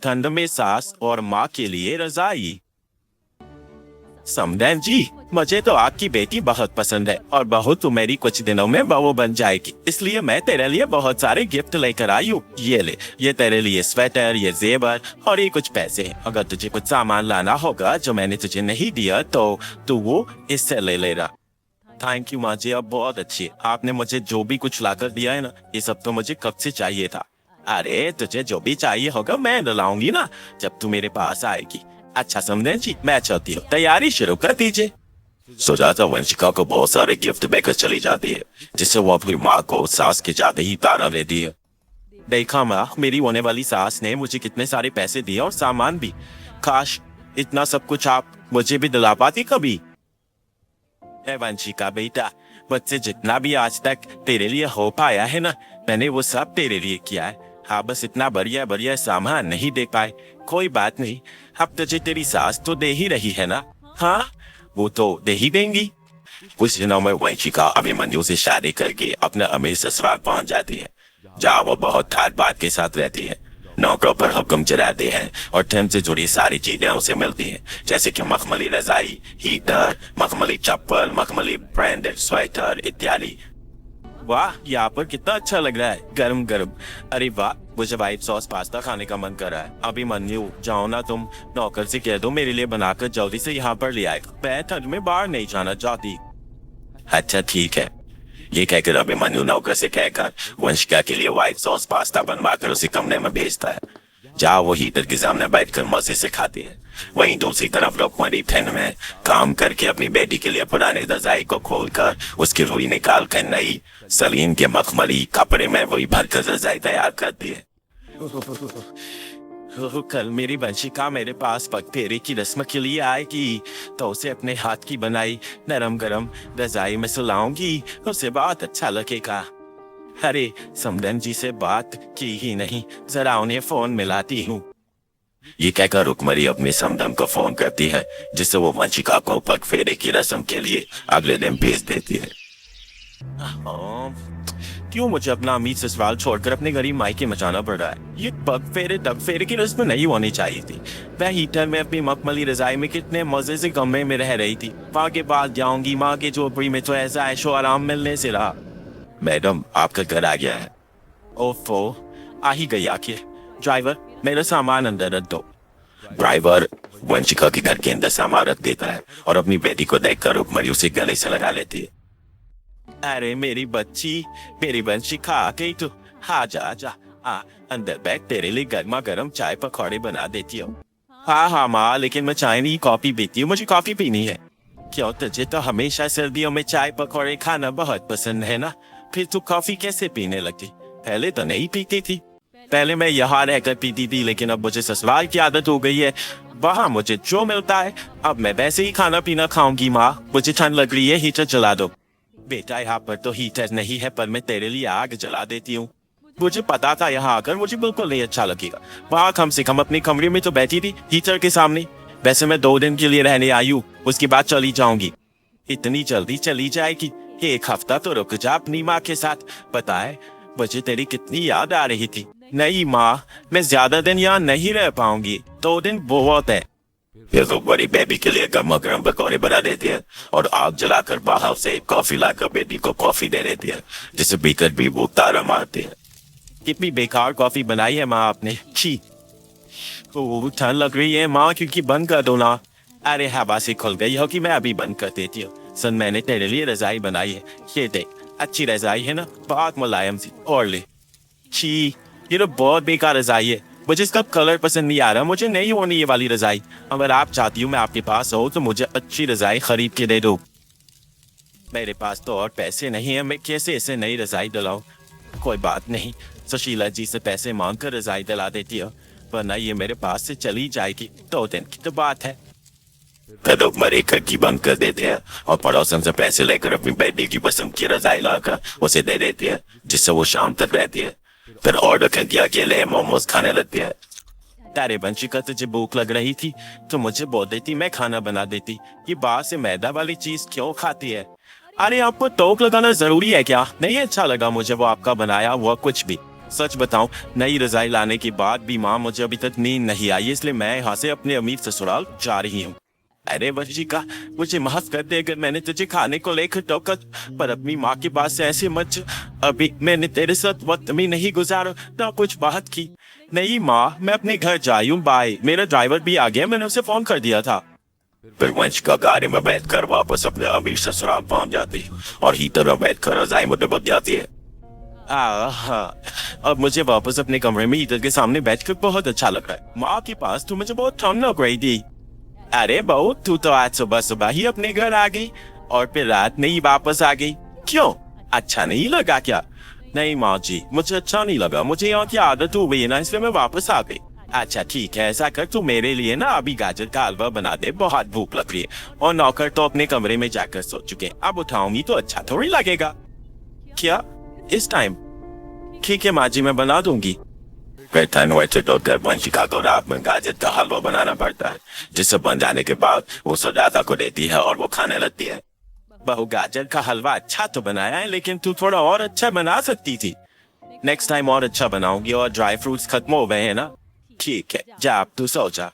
ठंड में सास और माँ के लिए रजाई। समदैन जी, मुझे तो आपकी बेटी बहुत पसंद है और बहू तो मेरी कुछ दिनों में बहू बन जाएगी, इसलिए मैं तेरे लिए बहुत सारे गिफ्ट लेकर आई हूँ। ये ले, ये तेरे लिए स्वेटर, ये जेवर और ये कुछ पैसे हैं। अगर तुझे कुछ सामान लाना होगा जो मैंने तुझे नहीं दिया तो तू वो इससे ले लेना। थैंक यू माँ जी, अब बहुत अच्छी है। आपने मुझे जो भी कुछ लाकर दिया है ना, ये सब तो मुझे कब से चाहिए था। अरे तुझे जो भी चाहिए होगा मैं लाऊंगी ना जब तू मेरे पास आएगी। अच्छा समझे जी, मैं चलती हूँ, तैयारी शुरू कर दीजिए। सुजाता वंशिका को बहुत सारे गिफ्ट देकर चली जाती है, जिससे वो अपनी माँ को सास के जाते ही ताना देती है। देखा माँ, मेरी होने वाली सास ने मुझे कितने सारे पैसे दिए और सामान भी। काश इतना सब कुछ आप मुझे भी दिला पाती कभी। वंशिका बेटा, मुझसे जितना भी आज तक तेरे लिए हो पाया है ना, मैंने वो सब तेरे लिए किया है। हाँ, बस इतना बढ़िया बढ़िया सामान नहीं दे पाए। कोई बात नहीं, अब तुझे तेरी सास तो दे ही रही है ना। हाँ, वो तो दे ही देंगी। कुछ दिनों में वंशिका अभिमन्यु से शादी करके अपने अमीर ससुराल पहुंच जाती है, जहाँ वो बहुत ठाट बाट के साथ रहती है। नौकरों पर हुक्म चलाते हैं और ठंड से जुड़ी सारी चीजें उसे मिलती हैं, जैसे कि मखमली रजाई, हीटर, मखमली चप्पल, मखमली ब्रांडेड स्वेटर इत्यादि। वाह, यहाँ पर कितना अच्छा लग रहा है, गरम गरम। अरे वाह, मुझे व्हाइट सॉस पास्ता खाने का मन कर रहा है। अभिमन्यु, जाओ ना तुम नौकर से कह दो मेरे लिए बनाकर जल्दी से यहाँ पर ले आएगा। मैं ठंड में बाहर नहीं जाना चाहती। अच्छा ठीक है। ये कहकर अभिमन्यु नौकर से कहकर वंशिका के लिए व्हाइट सॉस पास्ता बनवाकर उसे कमरे में भेजता है, जहाँ वो हीटर के सामने बैठकर मजे से खाती है। वहीं दूसरी तरफ रुक्मणी ठंड में काम करके अपनी बेटी के लिए पुराने रजाई को खोलकर उसकी रुई निकाल कर नई सलीम के मखमली कपड़े में वही भरकर रजाई तैयार करती है। कल मेरी वंशिका मेरे पास पगफेरे की रस्म के लिए आएगी, तो उसे अपने हाथ की बनाई नरम गरम रजाई में सुलाऊंगी, उसे बहुत अच्छा लगेगा। अरे समदन जी से बात की ही नहीं, जरा उन्हें फोन मिलाती हूँ। ये कहकर रुक्मणी अपने समदन को फोन करती है, जिससे वो वंशिका को पगफेरे की रस्म के लिए अगले दिन भेज देती है। क्यों मुझे अपना अमीर ससुराल छोड़कर अपने गरीब मायके मचाना पड़ रहा है। ये पगफेरे की रस्म नहीं होनी चाहिए थी। मैं हीटर में अपनी मखमली रजाई में कितने मजे से कमरे में रह रही थी। माँ के पास जाऊंगी, माँ के झोपड़ी में तो ऐसा ऐशो आराम मिलने से रहा। मैडम, आपका घर आ गया है। ओफो, आ ही गई आखिर। ड्राइवर, मेरा सामान अंदर रख दो। ड्राइवर वंशिका के घर के अंदर सामान रख देता है और अपनी बेटी को देखकर रुक्मणी उसे गले से लगा लेती है। अरे मेरी बच्ची, मेरी वंशिका आ गई तू। हाँ जा अंदर बैठ, तेरे लिए गर्मा गर्म चाय पकौड़े बना देती हूँ। हाँ माँ, लेकिन मैं चाय नहीं कॉफी पीती हूँ, मुझे कॉफी पीनी है। क्यों, तुझे तो हमेशा सर्दियों में चाय पकौड़े खाना बहुत पसंद है ना, फिर तू कॉफी कैसे पीने लगी? पहले तो नहीं पीती थी। पहले मैं यहाँ रहकर पीती थी, लेकिन अब मुझे ससुराल की आदत हो गई है। वहाँ मुझे जो मिलता है अब मैं वैसे ही खाना पीना खाऊंगी। माँ, मुझे ठंड लग रही है, हीटर जला दो। बेटा, यहाँ पर तो हीटर नहीं है, पर मैं तेरे लिए आग जला देती हूँ। मुझे पता था यहाँ आकर मुझे बिल्कुल नहीं अच्छा लगेगा। वहाँ कम से कम अपने कमरे में तो बैठी थी हीटर के सामने। वैसे मैं 2 दिन के लिए रहने आई हूँ, उसके बाद चली जाऊंगी। इतनी जल्दी चली जाएगी? 1 हफ्ता तो रुक जा अपनी माँ के साथ। पता है मुझे तेरी कितनी याद आ रही थी। नहीं माँ, मैं ज्यादा दिन यहाँ नहीं रह पाऊंगी, 2 दिन बहुत है। फिर तो बड़ी बेबी के लिए गर्मा गर्म पकौड़े बना देती है और आग जलाकर बाहर से कॉफी लाकर बेबी को कॉफी दे देती है, जिसे पीकर भी वो तारा मारती है। कितनी बेकार कॉफी बनाई है माँ आपने। छी, ठंड लग रही है माँ, क्योंकि बंद कर दो ना। अरे हवा से खुल गई हो कि मैं अभी बंद कर देती हूँ। सुन, मैंने तेरे लिए रजाई बनाई है, ये देख। अच्छी रजाई है ना, बहुत मुलायम सी। और ले। छी, ये तो बहुत बेकार रजाई है, मुझे इसका कलर पसंद नहीं आ रहा। मुझे नहीं होनी ये वाली रजाई। अगर आप चाहती हो मैं आपके पास हो तो मुझे अच्छी रजाई खरीद के दे दो। मेरे पास तो और पैसे नहीं है, मैं कैसे इसे नई रजाई दिलाऊं? कोई बात नहीं, सुशीला जी से पैसे मांग कर रजाई दिला देती हो, वरना ये मेरे पास से चली जाएगी। 2 दिन की तो बात है। फिर रुक्मणी खिड़की बंद कर देते हैं और पड़ोसन से पैसे लेकर अपनी बेटी की पसंद की रजाई लाकर उसे दे देती है, जिससे वो शाम तक रहती है। फिर ऑर्डर करके अकेले मोमोज खाने लगती है। तारे वंशिका, तुझे भूख लग रही थी तो मुझे बोल देती, मैं खाना बना देती। ये बाहर से मैदा वाली चीज क्यों खाती है? अरे आपको टोक लगाना जरूरी है क्या? नहीं अच्छा लगा मुझे वो आपका बनाया हुआ कुछ भी। सच बताऊं, नई रजाई लाने के बाद भी माँ मुझे अभी तक नींद नहीं आई, इसलिए मैं यहाँ से अपने अमीर ससुराल जा रही हूँ। अरे वंशिका, मुझे माफ कर दे अगर मैंने तुझे खाने को लेकर टोका, पर अपनी माँ के पास से ऐसे मत जा। अभी मैंने तेरे साथ वक्त भी नहीं गुजारा ना कुछ बात की। नहीं माँ, मैं अपने घर जा रही हूँ, बाय। मेरा ड्राइवर भी आ गया, मैंने उसे फोन कर दिया था। फिर वंशिका गाड़ी में बैठकर वापस अपने अमीर ससुराल पहुंच जाती और हीटर में बैठकर रजाई में बच जाती है। अब मुझे वापस अपने कमरे में हीटर के सामने बैठकर बहुत अच्छा लग रहा है। माँ के पास तो मुझे बहुत ठंड लग रही थी। अरे बहू, तू तो आज सुबह सुबह ही अपने घर आ गई और फिर रात में ही वापस आ गई, क्यों? अच्छा नहीं लगा क्या? नहीं माँ जी, मुझे अच्छा नहीं लगा, मुझे यहाँ की आदत हो गई है ना, इसलिए मैं वापस आ गई। अच्छा ठीक है, ऐसा कर तू मेरे लिए ना अभी गाजर का हलवा बना दे, बहुत भूख लग रही है। और नौकर तो अपने कमरे में जाकर सो चुके हैं, अब उठाऊंगी तो अच्छा थोड़ी लगेगा। क्या इस टाइम? ठीक है माँ जी, मैं बना दूंगी। वंशिका को रात में गाजर का हलवा बनाना पड़ता है, जिसे बन जाने के बाद वो सुजाता को देती है और वो खाने लगती है। बहू, गाजर का हलवा अच्छा तो बनाया है, लेकिन तू थोड़ा और अच्छा बना सकती थी। नेक्स्ट टाइम और अच्छा बनाऊंगी। और ड्राई फ्रूट्स खत्म हो गए हैं ना? ठीक है, जा अब तू सो जा।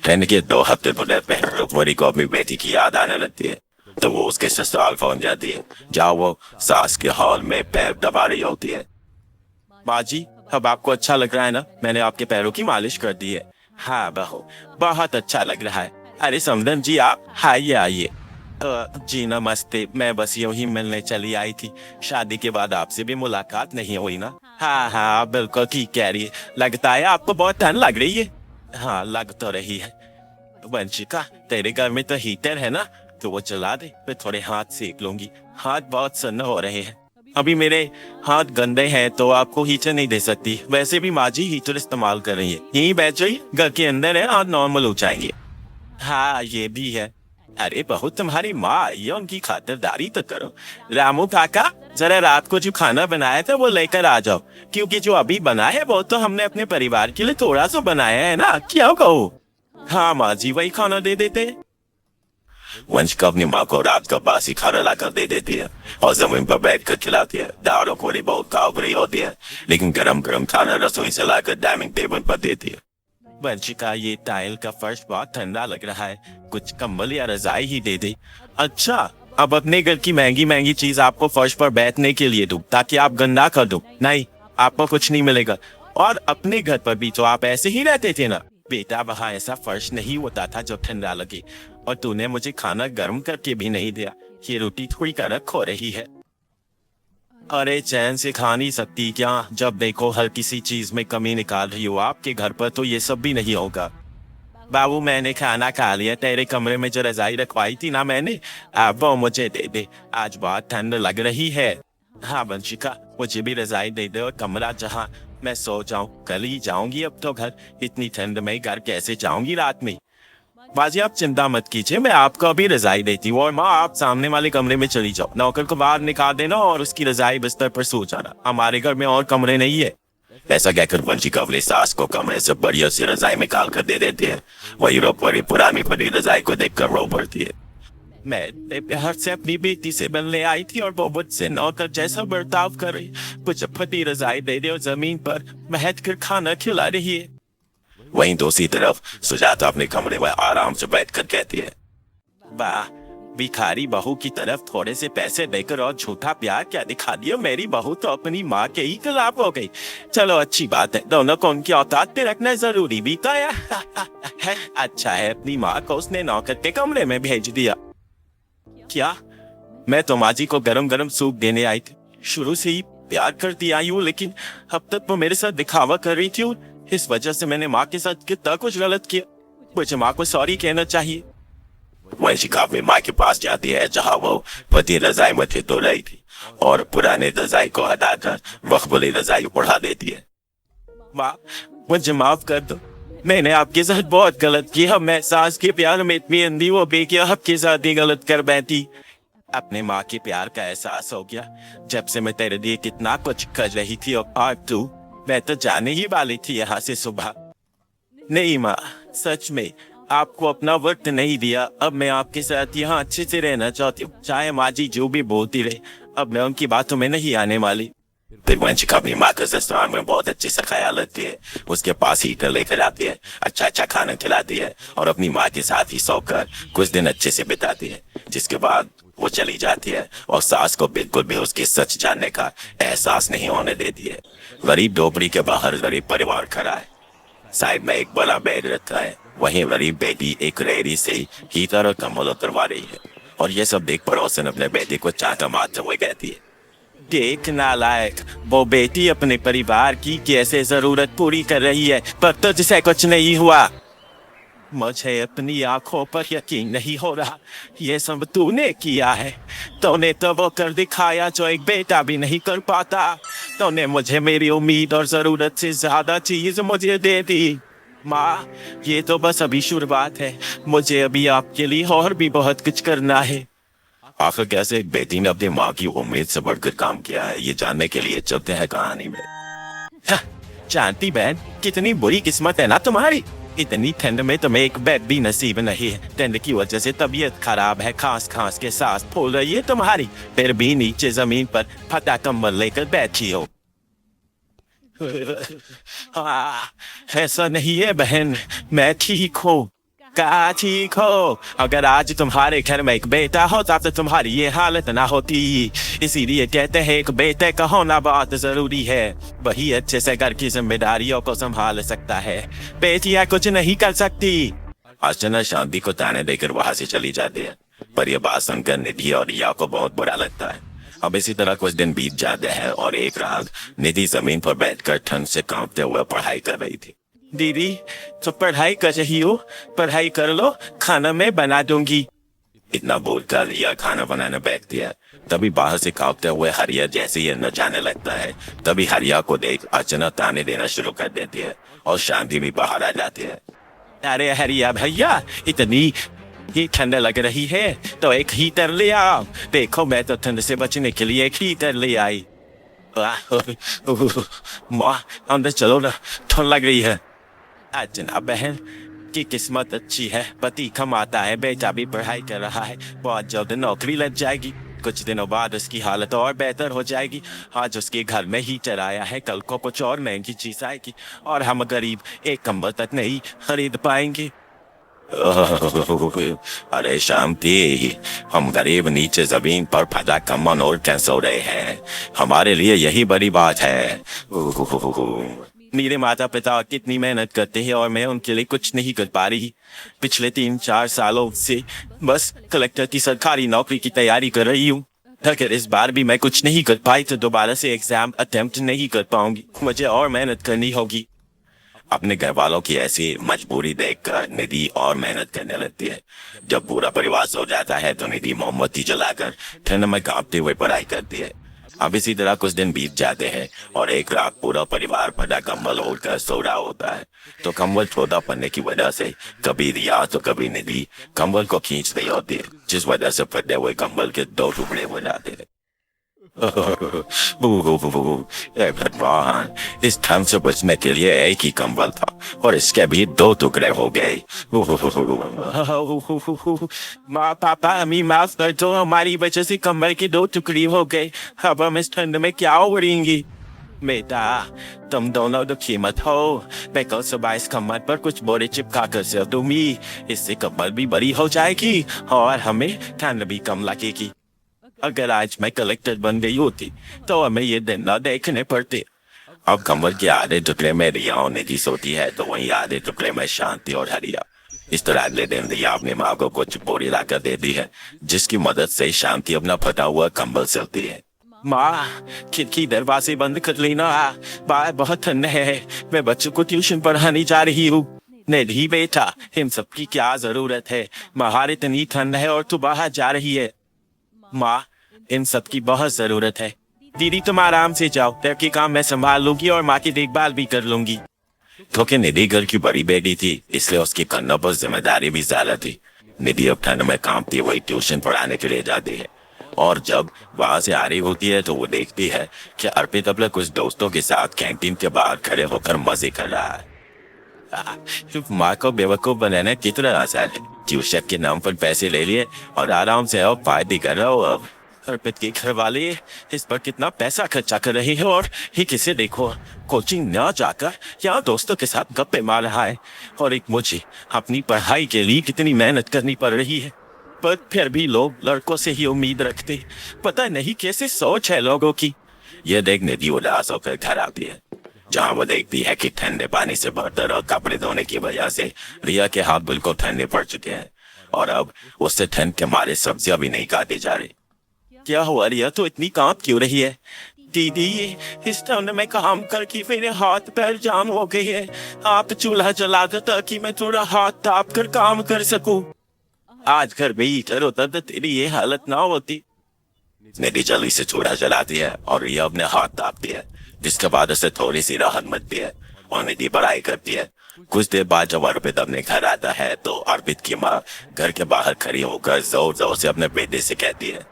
कहने के 2 हफ्ते रुकमणी को अपनी बेटी की याद आने लगती है, तो वो उसके ससुराल पहुंच जाती है, जहाँ वो सास के हॉल में पैर दबा रही होती है। माँ जी, अब आपको अच्छा लग रहा है ना? मैंने आपके पैरों की मालिश कर दी है। हाँ बहू, बहुत अच्छा लग रहा है। अरे समदन जी, आप आइए आइए। जी नमस्ते, मैं बस यूं ही मिलने चली आई थी। शादी के बाद आपसे भी मुलाकात नहीं हुई ना? हाँ हाँ, बिल्कुल ठीक कह रही है। लगता है आपको बहुत ठंड लग रही है। हाँ, लग तो रही है। वंशिका, तेरे घर में तो हीटर है ना, तो वो चला दे, फिर थोड़े हाथ सेक लूंगी। हाथ बहुत सन्न हो रहे हैं। अभी मेरे हाथ गंदे हैं तो आपको हीटर नहीं दे सकती। वैसे भी माँ जी हीटर इस्तेमाल कर रही है। यही बैठ जाइए, घर के अंदर है, हाथ नॉर्मल हो जाएंगे। हाँ ये भी है। अरे बहुत, तुम्हारी माँ आई है, उनकी खातिरदारी तो करो। रामू काका, जरा रात को जो खाना बनाया था वो लेकर आ जाओ, क्योंकि जो अभी बना है वो तो हमने अपने परिवार के लिए थोड़ा सा बनाया है ना, क्या कहो? हाँ माँ जी, वही खाना दे देते। वंशिका अपनी माँ को रात का बासी खाना लाकर दे देती है और जमीन पर बैठ कर खिलाती है। दाल कोरी बहुत काव रही होती है, लेकिन गरम गरम खाना रसोई से लाकर डाइनिंग टेबल पर देती है। वंशिका, ये टाइल का फर्श बहुत ठंडा लग रहा है, कुछ कंबल या रजाई ही दे दे। अच्छा, अब अपने घर की महंगी महंगी चीज आपको फर्श पर बैठने के लिए दूं, ताकि आप गंदा कर दो? नहीं, आपको कुछ नहीं मिलेगा। और अपने घर पर भी तो आप ऐसे ही रहते थे ना बेटा, वहाँ ऐसा फर्श नहीं होता था जो ठंडा लगे। और तूने मुझे खाना गर्म करके भी नहीं दिया। ये रोटी थोड़ी कड़क हो रही है। अरे चैन से खा नहीं सकती क्या? जब देखो हर किसी चीज में कमी निकाल रही हो। आपके घर पर तो ये सब भी नहीं होगा। बाबू, मैंने खाना खा लिया। तेरे कमरे में जो रजाई रखवाई थी ना मैंने, अब वो मुझे दे दे, आज बहुत ठंड लग रही है। हाँ वंशिका, मुझे भी रजाई दे दे और कमरा जहाँ मैं सो जाऊं। कल ही जाऊंगी अब तो घर, इतनी ठंड में घर कैसे जाऊंगी रात में? बाजी, आप चिंता मत कीजिए, मैं आपको अभी रजाई देती हूँ। और माँ, आप सामने वाले कमरे में चली जाओ, नौकर को बाहर निकाल देना और उसकी रजाई बिस्तर पर सो जाना। हमारे घर में और कमरे नहीं है। ऐसा कहकर वंशिका अपनी सास को कमरे से बढ़िया सी रजाई निकाल कर दे देती है। वही रोपरी पुरानी पड़ी रजाई को देखकर रो पड़ती है। मैं प्यार से अपनी बेटी से मिलने आई थी और वो मुझसे नौकर जैसा बर्ताव कर रही। कुछ फटी रजाई दे दे और जमीन पर बैठ कर खाना खिला रही है। वहीं दूसरी तरफ सुजाता अपने कमरे में आराम से बैठकर कहती है, वाह, भिखारी बहू की तरफ थोड़े से पैसे देकर और झूठा प्यार क्या दिखा दिया। मेरी बहू तो अपनी माँ के ही खिलाफ हो गई। चलो अच्छी बात है, दोनों को उनकी औकात पे रखना जरूरी भी तो है। अच्छा है, अपनी माँ को उसने नौकर के कमरे में भेज दिया। क्या? मैं तो माँ जी को गरम गरम सूप देने आई थी। शुरू से ही प्यार करती आई हूँ, लेकिन अब तक वो मेरे साथ दिखावा कर रही थी और इस वजह से मैंने माँ के साथ कितना कुछ गलत किया। मुझे माँ को सॉरी कहना चाहिए। वंशिका अपनी माँ के पास जाती है, जहाँ वो पति रजाई में तो रही थी और पुराने रजाई को हटाकर मखबूली रजाई उड़ा देती है। माँ, मुझे माफ कर दो, मैंने आपके साथ बहुत गलत किया। मैं सास के प्यार में इतनी अंधी हो गई कि आपके साथ ही गलत कर बैठी। अपने माँ के प्यार का एहसास हो गया जब से मैं तेरे लिए कितना कुछ कर रही थी। और तू, मैं तो जाने ही वाली थी यहाँ से सुबह। नहीं माँ, सच में आपको अपना वक्त नहीं दिया। अब मैं आपके साथ यहाँ अच्छे से रहना चाहती हूँ, चाहे माँ जी जो भी बोलती रहे। अब मैं उनकी बातों में नहीं आने वाली। फिर वंश अपनी माँ का रेस्टोरेंट में बहुत अच्छे से ख्याल रखती है, उसके पास हीटर लेकर आती है, अच्छा अच्छा खाना खिलाती है और अपनी माँ के साथ ही सोकर कुछ दिन अच्छे से बिताती है। जिसके बाद वो चली जाती है और सास को बिल्कुल भी उसकी सच जानने का एहसास नहीं होने देती है। गरीब झोपड़ी के बाहर गरीब परिवार खड़ा है, साइड में एक बड़ा बेड रखा है, वहीं गरीब बेटी एक रेहड़ी से हीटर और कंबल उतरवा रही है। और ये सब देख पड़ोसन अपने बेटी को चांटा मारते हुए कहती है, देख नालायक, वो बेटी अपने परिवार की कैसे जरूरत पूरी कर रही है, पर तुझसे कुछ नहीं हुआ। मुझे अपनी आंखों पर यकीन नहीं हो रहा, ये सब तूने किया है। तूने तो वो कर दिखाया जो एक बेटा भी नहीं कर पाता। तूने मुझे मेरी उम्मीद और जरूरत से ज्यादा चीज मुझे दे दी। माँ, ये तो बस अभी शुरुआत है, मुझे अभी आपके लिए और भी बहुत कुछ करना है। आखिर कैसे एक बेटी ने अपनी माँ की उम्मीद से बढ़कर काम किया है, ये जानने के लिए चलते हैं कहानी में। जानती बहन, कितनी बुरी किस्मत है ना तुम्हारी। इतनी ठंड में तुम्हें एक बेड भी नसीब नहीं है। ठंड की वजह से तबीयत खराब है, खांस खांस के सांस फूल रही है तुम्हारी, फिर भी नीचे जमीन पर फटा कंबल लेकर बैठी हो। ऐसा नहीं है बहन, मैं ठीक हूँ। का ठीक हो, अगर आज तुम्हारे घर में एक बेटा होता तो तुम्हारी ये हालत ना होती। इसीलिए कहते हैं एक बेटे का होना बहुत जरूरी है, वही अच्छे से घर की जिम्मेदारियों को संभाल सकता है, बेटियां कुछ नहीं कर सकती। अर्चना शांति को ताने देकर वहां से चली जाती है, पर यह बात सुनकर निधि और रिया को बहुत बुरा लगता है। अब इसी तरह कुछ दिन बीत जाते हैं और एक रात निधि जमीन पर बैठकर ठंड से कांपते हुए पढ़ाई कर रही थी। दीदी, तो पढ़ाई कर रही हो, पढ़ाई कर लो, खाना मैं बना दूंगी। इतना बोलकर रिया खाना बनाने बैठती है। तभी बाहर से कांपते हुए हरिया जैसे ही अंदर जाने लगता है, तभी हरिया को देख अर्चना ताने देना शुरू कर देती है और शांति भी बाहर आ जाती है। अरे हरिया भैया, इतनी ही ठंड लग रही है तो एक हीटर ले आओ। देखो, मैं तो ठंड से बचने के लिए एक हीटर ले आई। माँ, अंदर चलो ना, ठंड लग रही है। अर्चना बहन की किस्मत अच्छी है, पति कमाता है, बेटा भी पढ़ाई कर रहा है, बहुत जल्द नौकरी लग जाएगी। कुछ दिनों बाद उसकी हालत और बेहतर हो जाएगी। आज उसके घर में हीटर आया है, कल को कुछ और महंगी चीज आएगी और हम गरीब एक कंबल तक नहीं खरीद पाएंगे। अरे शांति, हम गरीब नीचे जमीन पर फटा कम्बल ओढ़ कर सो रहे हैं, हमारे लिए यही बड़ी बात है। मेरे माता पिता कितनी मेहनत करते हैं और मैं उनके लिए कुछ नहीं कर पा रही। पिछले 3-4 सालों से बस कलेक्टर की सरकारी नौकरी की तैयारी कर रही हूँ। अगर इस बार भी मैं कुछ नहीं कर पाई तो दोबारा से एग्जाम अटेम्प्ट नहीं कर पाऊंगी, मुझे और मेहनत करनी होगी। अपने घर वालों की ऐसी मजबूरी देखकर निधि और मेहनत करने लगती है। जब पूरा परिवार सो जाता है तो निधि मोमबत्ती जलाकर ठंड में कांपते हुए पढ़ाई करती है। अब इसी तरह कुछ दिन बीत जाते हैं और एक रात पूरा परिवार फटा कंबल ओढ़कर सो रहा होता है, तो कंबल छोटा पड़ने की वजह से कभी रिया तो कभी निधि कंबल को खींच रही होती है, जिस वजह से फटे हुए कंबल के 2 टुकड़े हो जाते हैं। भगवान, इस ठंड से बचने के लिए एक ही कंबल था और इसके भी 2 टुकड़े हो गए। माँ, पापा, अम्मी, माफ कर दो, हमारी वजह से कंबल की 2 टुकड़ी हो गए। अब हम इस ठंड में क्या ओढ़ेंगी? बेटा, तुम दोनों दुखी मत हो, मैं कल सुबह इस कंबल पर कुछ बोरे चिपका कर सिल दूंगी, इससे कंबल भी बड़ी हो जाएगी और हमें ठंड भी कम लगेगी। अगर आज मैं कलेक्टर बन गई होती तो हमें ये दिन न देखने पड़ते। अब कंबल के आधे टुकड़े में रिया और निधि सोती है तो वहीं आधे टुकड़े में शांति और हरिया। इस तरह अगले दिन रिया अपनी माँ को कुछ बोरी लाकर देती है, जिसकी मदद से शांति अपना फटा हुआ कंबल सिलती है। माँ, खिड़की दरवाजे बंद कर लेना, बाहर बहुत ठंड है, मैं बच्चों को ट्यूशन पढ़ाने जा रही हूँ। नहीं बेटा, इन सबकी क्या जरूरत है, बाहर इतनी ठंड है और तू बाहर जा रही है। माँ, इन सब की बहुत जरूरत है। दीदी, तुम आराम से जाओ, ताकि काम मैं संभाल लूंगी और माँ की देखभाल भी कर लूंगी। क्योंकि निधि घर की बड़ी बेटी थी, इसलिए उसकी कंधों पर जिम्मेदारी भी ज्यादा थी। निधि अब ठंड में कांपती हुई ट्यूशन पढ़ाने के लिए जाती है और जब वहां से आ रही होती है तो वो देखती है कि अर्पित अपने कुछ दोस्तों के साथ कैंटीन के बाहर खड़े होकर मजे कर रहा है। माँ को बेवकूफ बनाना कितना आसान है। ट्यूशन के नाम पर पैसे ले लिए और आराम से अब पार्टी कर रहा हो। अब अर्पित के घर वाले इस पर कितना पैसा खर्चा कर रहे हैं और ये किसे देखो कोचिंग न जाकर यहाँ दोस्तों के साथ गप्पे मार रहा है और एक मुझे अपनी पढ़ाई के लिए कितनी मेहनत करनी पड़ रही है। पर फिर भी लोग लड़कों से ही उम्मीद रखते। पता नहीं कैसे सोच है लोगों की। यह देख निधि उदास होकर घर आती है, जहाँ वो देखती है कि ठंडे पानी से बर्तन और कपड़े धोने की वजह से रिया के हाथ बिल्कुल ठंडे पड़ चुके हैं और अब उससे ठंड के मारे सब्जियां भी नहीं काटी जा रही। क्या हुआ रिया, तो इतनी कांप क्यों रही है? दीदी इस ठंड में काम करके मेरे हाथ पैर जाम हो गए हैं। आप चूल्हा जला दो ताकि मैं थोड़ा हाथ ताप कर काम कर सकूं। आज घर में हीटर होता तो तेरी ये हालत ना होती। निधि जल्दी से चूल्हा जलाती है और रिया अपने हाथ तापती है, जिसके बाद उसे थोड़ी सी राहत मिलती है और निधि पढ़ाई करती है। कुछ देर बाद जब अर्पित अपने घर आता है तो अर्पित की माँ घर के बाहर खड़ी होकर जोर जोर से अपने बेटे से कहती है,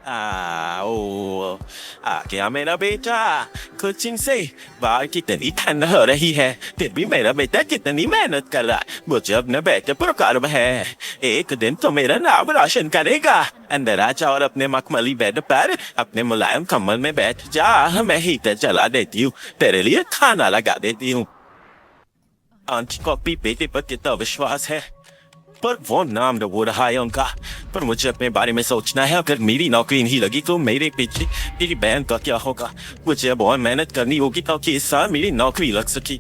आ क्या मेरा बेटा, कोचिंग से बाहर कितनी ठंड हो रही है, फिर भी मेरा बेटा कितनी मेहनत कर रहा है। मुझे अपने बेटे पर गर्व है। एक दिन तो मेरा नाम रोशन करेगा। अंदर आ जा और अपने मखमली बेड पर अपने मुलायम कम्बल में बैठ जा। मैं हीटर जला देती हूँ, तेरे लिए खाना लगा देती हूँ। आंटी को अपनी बेटे पर कितना विश्वास है, पर वो नाम वो रहा है उनका। पर मुझे अपने बारे में सोचना है। अगर मेरी नौकरी नहीं लगी तो मेरे पीछे मेरी बहन का क्या होगा। मुझे बहुत मेहनत करनी होगी ताकि इस साल मेरी नौकरी लग सके।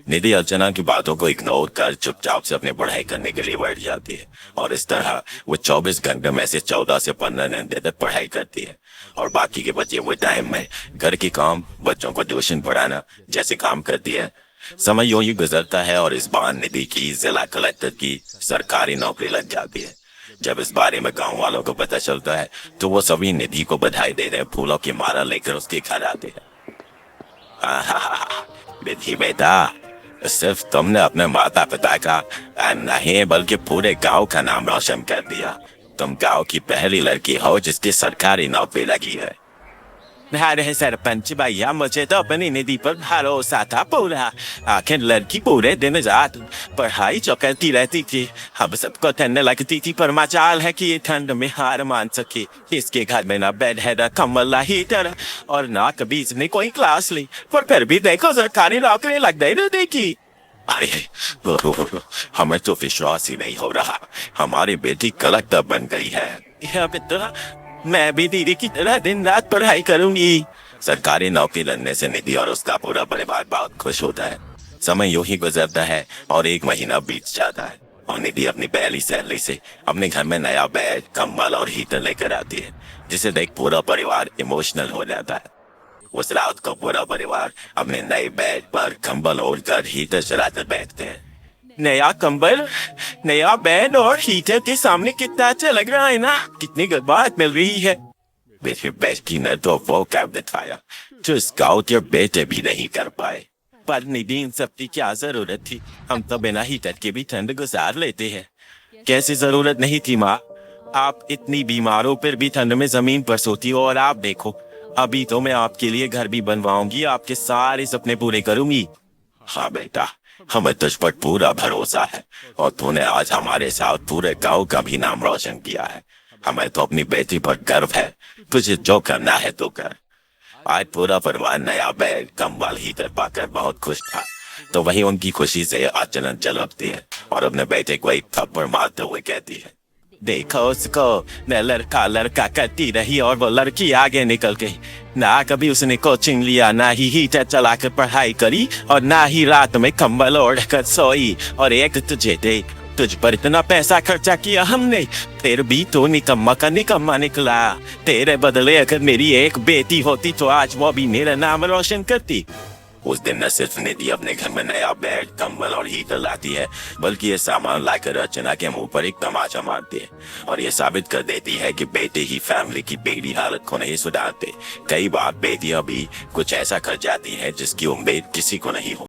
निधि अर्चना की बातों को इग्नोर कर चुपचाप से अपनी पढ़ाई करने के लिए बैठ जाती है और इस तरह वो 24 घंटे में से 14 से 15 घंटे तक पढ़ाई करती है और बाकी के बचे हुए टाइम में घर के काम, बच्चों को ट्यूशन पढ़ाना जैसे काम करती है। समय यूं ही गुजरता है और इस बार निधि की जिला कलेक्टर की सरकारी नौकरी लग जाती है। जब इस बारे में गांव वालों को पता चलता है तो वो सभी निधि को बधाई दे रहे फूलों की माला लेकर उसके घर आते हैं। निधि बेटा, सिर्फ तुमने अपने माता पिता का नहीं बल्कि पूरे गांव का नाम रोशन कर दिया। तुम गांव की पहली लड़की हो जिसकी सरकारी नौकरी लगी है। अरे सरपंच भैया, मुझे तो अपनी निधि पर भरोसा था पूरा। आखिर लड़की पूरे दिन रात पढ़ाई जो करती रहती थी। अब सबको ठंड लगती थी, पर मजाल है कि ये ठंड में हार मान सके। इसके घर में ना बेड है, ना कम्बल, ना हीटर और ना कभी इसने कोई क्लास ली। पर फिर भी देखो सरकारी नौकरी लग गई ना देखी। अरे हमें तो विश्वास ही नहीं हो रहा, हमारी बेटी कलेक्टर बन गई है। मैं भी दीदी की तरह दिन रात पढ़ाई करूंगी। सरकारी नौकरी लगने से निधि और उसका पूरा परिवार बहुत खुश होता है। समय यूं ही गुजरता है और 1 महीना बीत जाता है और निधि अपनी पहली सैलरी से अपने घर में नया बेड, कंबल और हीटर लेकर आती है, जिसे देख पूरा परिवार इमोशनल हो जाता है। उस रात को पूरा परिवार अपने नए बेड पर कंबल ओढ़कर हीटर चलाकर बैठते हैं। नया कंबल, नया बेड और हीटर के सामने कितना अच्छा लग रहा है ना। कितनी बात मिल रही है। मेरे बेटी ने तो वो काम दिखाया जो स्काउट के बेटे भी नहीं कर पाए। पर निधि, इन सब की क्या जरूरत थी? हम तो बिना हीटर के भी ठंड गुजार लेते हैं। कैसी जरूरत नहीं थी माँ? आप इतनी बीमार हो फिर भी ठंड में जमीन पर सोती हो और आप देखो, अभी तो मैं आपके लिए घर भी बनवाऊंगी, आपके सारे सपने पूरे करूंगी। हाँ बेटा, हमें तुझ पर पूरा भरोसा है और तूने आज हमारे साथ पूरे गांव का भी नाम रोशन किया है। हमें तो अपनी बेटी पर गर्व है। तुझे जो करना है तो कर। आज पूरा परिवार नया बेड, कंबल, हीटर पाकर बहुत खुश था। तो वही उनकी खुशी से अर्चना जलपती है और अपने बेटे को एक थप्पड़ मारते हुए कहती है, देखो उसको, न लड़का लड़का करती रही और वो लड़की आगे निकल गई। ना कभी उसने कोचिंग लिया, ना ही हीटर चलाकर पढ़ाई करी और ना ही रात में कंबल ओढ़कर सोई। और एक तुझे देख, तुझ पर इतना पैसा खर्चा किया हमने, फिर भी तो निकम्मा का निकम्मा निकला। तेरे बदले अगर मेरी एक बेटी होती तो आज वो भी मेरा नाम रोशन करती। उस दिन न सिर्फ निधि अपने घर में नया बेड, कंबल और हीटर लाती है, बल्कि ये सामान लाकर अर्चना के मुंह पर एक तमाचा मारती है और ये साबित कर देती है कि बेटे ही फैमिली की बिगड़ी हालत को नहीं सुधारते। कई बार बेटियां भी कुछ ऐसा कर जाती हैं जिसकी उम्मीद किसी को नहीं हो।